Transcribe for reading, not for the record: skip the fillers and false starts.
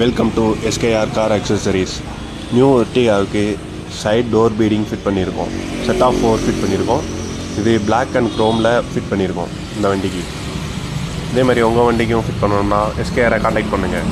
Welcome to SKR car accessories. New எர்டிகாவுக்கு side door beading fit பண்ணியிருக்கோம். Set of 4 fit பண்ணியிருக்கோம். இது black and க்ரோமில் fit பண்ணியிருக்கோம் இந்த வண்டிக்கு. இதே மாதிரி உங்கள் வண்டிக்கும் ஃபிட் பண்ணணும்னா எஸ்கேஆரை கான்டாக்ட் பண்ணுங்கள்.